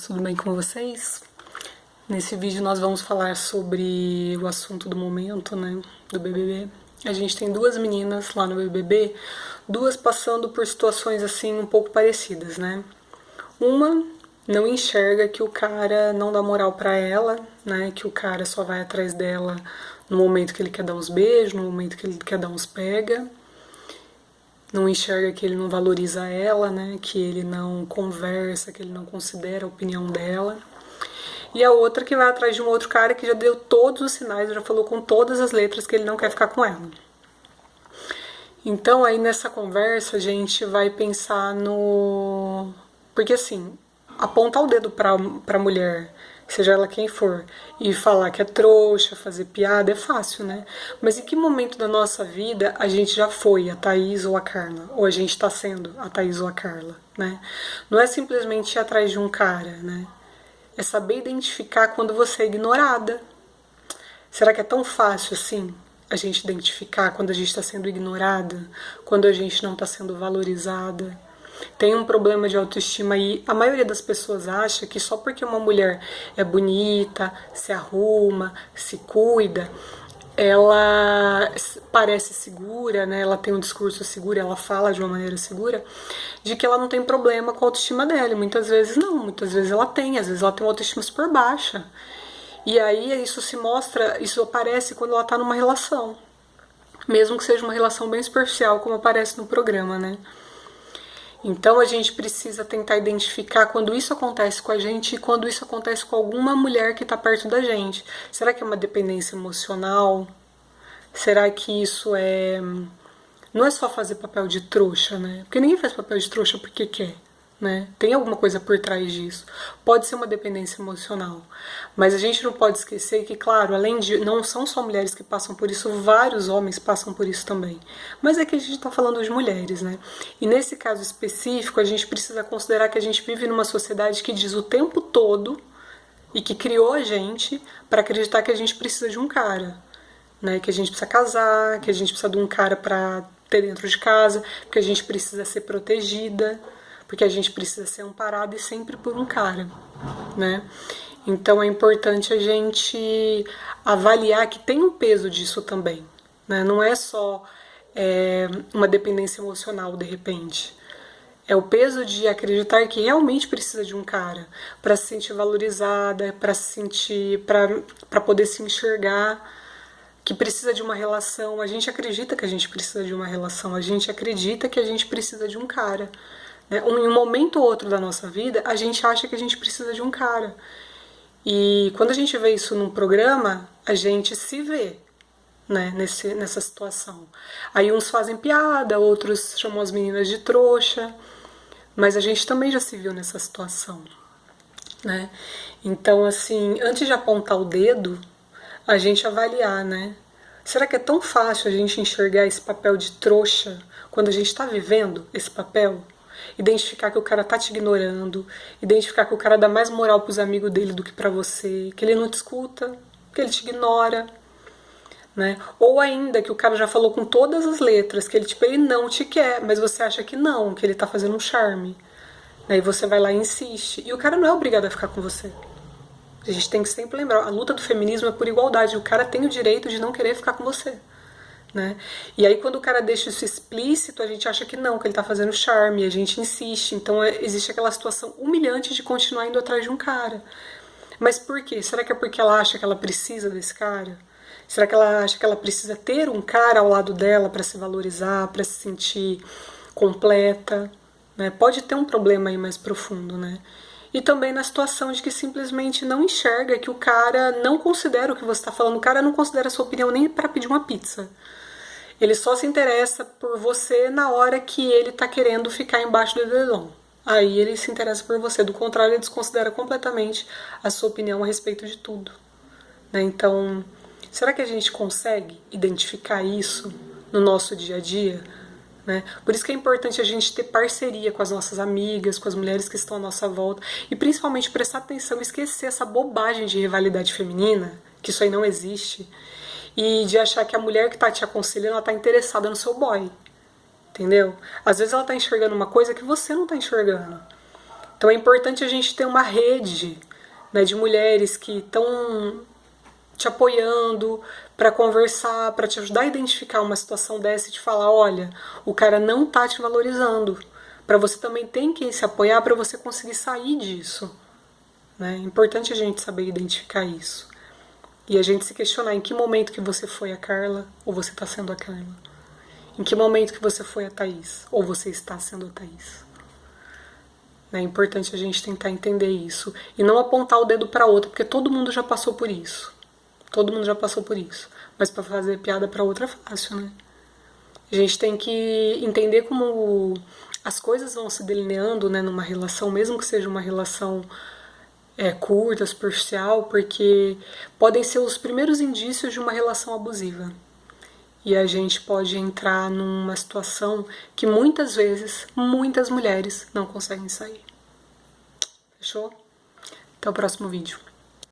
Tudo bem com vocês? Nesse vídeo nós vamos falar sobre o assunto do momento, né, do BBB. A gente tem duas meninas lá no BBB, duas passando por situações assim um pouco parecidas, né? Uma não enxerga que o cara não dá moral pra ela, né, que o cara só vai atrás dela no momento que ele quer dar uns beijos, no momento que ele quer dar uns pega. Não enxerga que ele não valoriza ela, né, que ele não conversa, que ele não considera a opinião dela. E a outra que vai atrás de um outro cara que já deu todos os sinais, já falou com todas as letras que ele não quer ficar com ela. Então aí nessa conversa a gente vai pensar no... Porque assim, apontar o dedo pra mulher, seja ela quem for, e falar que é trouxa, fazer piada, é fácil, né? Mas em que momento da nossa vida a gente já foi a Thaís ou a Carla? Ou a gente tá sendo a Thaís ou a Carla, né? Não é simplesmente ir atrás de um cara, né? É saber identificar quando você é ignorada. Será que é tão fácil assim a gente identificar quando a gente está sendo ignorada, quando a gente não está sendo valorizada? Tem um problema de autoestima e a maioria das pessoas acha que só porque uma mulher é bonita, se arruma, se cuida, ela parece segura, né? Ela tem um discurso seguro, ela fala de uma maneira segura, de que ela não tem problema com a autoestima dela. E muitas vezes não, muitas vezes ela tem, às vezes ela tem uma autoestima super baixa. E aí isso se mostra, isso aparece quando ela tá numa relação. Mesmo que seja uma relação bem superficial, como aparece no programa, né? Então a gente precisa tentar identificar quando isso acontece com a gente e quando isso acontece com alguma mulher que está perto da gente. Será que é uma dependência emocional? Será que isso é... Não é só fazer papel de trouxa, né? Porque ninguém faz papel de trouxa porque quer, né? Tem alguma coisa por trás disso. Pode ser uma dependência emocional. Mas a gente não pode esquecer que, claro, além de... Não são só mulheres que passam por isso, vários homens passam por isso também. Mas é que a gente está falando de mulheres, né? E nesse caso específico, a gente precisa considerar que a gente vive numa sociedade que diz o tempo todo e que criou a gente para acreditar que a gente precisa de um cara, né? Que a gente precisa casar, que a gente precisa de um cara para ter dentro de casa, porque a gente precisa ser protegida, porque a gente precisa ser amparada e sempre por um cara, né? Então é importante a gente avaliar que tem um peso disso também, né? Não é só uma dependência emocional de repente. É o peso de acreditar que realmente precisa de um cara para se sentir valorizada, para se sentir, para poder se enxergar, que precisa de uma relação. A gente acredita que a gente precisa de uma relação, a gente acredita que a gente precisa de um cara. Em um momento ou outro da nossa vida, a gente acha que a gente precisa de um cara. E quando a gente vê isso num programa, a gente se vê, né, nessa situação. Aí uns fazem piada, outros chamam as meninas de trouxa, mas a gente também já se viu nessa situação, né? Então, assim, antes de apontar o dedo, a gente avaliar, né? Será que é tão fácil a gente enxergar esse papel de trouxa quando a gente está vivendo esse papel? Identificar que o cara tá te ignorando, identificar que o cara dá mais moral pros amigos dele do que pra você, que ele não te escuta, que ele te ignora, né? Ou ainda que o cara já falou com todas as letras que ele, tipo, ele não te quer, mas você acha que não, que ele tá fazendo um charme. Aí você vai lá e insiste. E o cara não é obrigado a ficar com você. A gente tem que sempre lembrar, a luta do feminismo é por igualdade, o cara tem o direito de não querer ficar com você, né? E aí quando o cara deixa isso explícito, a gente acha que não, que ele tá fazendo charme, a gente insiste. Então existe aquela situação humilhante de continuar indo atrás de um cara. Mas por quê? Será que é porque ela acha que ela precisa desse cara? Será que ela acha que ela precisa ter um cara ao lado dela para se valorizar, para se sentir completa, né? Pode ter um problema aí mais profundo, né? E também na situação de que simplesmente não enxerga que o cara não considera o que você está falando, o cara não considera a sua opinião nem para pedir uma pizza. Ele só se interessa por você na hora que ele tá querendo ficar embaixo do edredom. Aí ele se interessa por você. Do contrário, ele desconsidera completamente a sua opinião a respeito de tudo, né? Então, será que a gente consegue identificar isso no nosso dia a dia, né? Por isso que é importante a gente ter parceria com as nossas amigas, com as mulheres que estão à nossa volta, e principalmente prestar atenção e esquecer essa bobagem de rivalidade feminina, que isso aí não existe, e de achar que a mulher que tá te aconselhando, ela tá interessada no seu boy, entendeu? Às vezes ela tá enxergando uma coisa que você não tá enxergando. Então é importante a gente ter uma rede, né, de mulheres que estão te apoiando para conversar, para te ajudar a identificar uma situação dessa e te falar, olha, o cara não tá te valorizando. Para você também tem que se apoiar para você conseguir sair disso. Né? É importante a gente saber identificar isso. E a gente se questionar em que momento que você foi a Carla ou você está sendo a Carla. Em que momento que você foi a Thaís ou você está sendo a Thaís. É importante a gente tentar entender isso. E não apontar o dedo para outra, porque todo mundo já passou por isso. Todo mundo já passou por isso. Mas para fazer piada para outra é fácil, né? A gente tem que entender como as coisas vão se delineando, né, numa relação, mesmo que seja uma relação curta, superficial, porque podem ser os primeiros indícios de uma relação abusiva. E a gente pode entrar numa situação que muitas vezes, muitas mulheres não conseguem sair. Fechou? Até o próximo vídeo.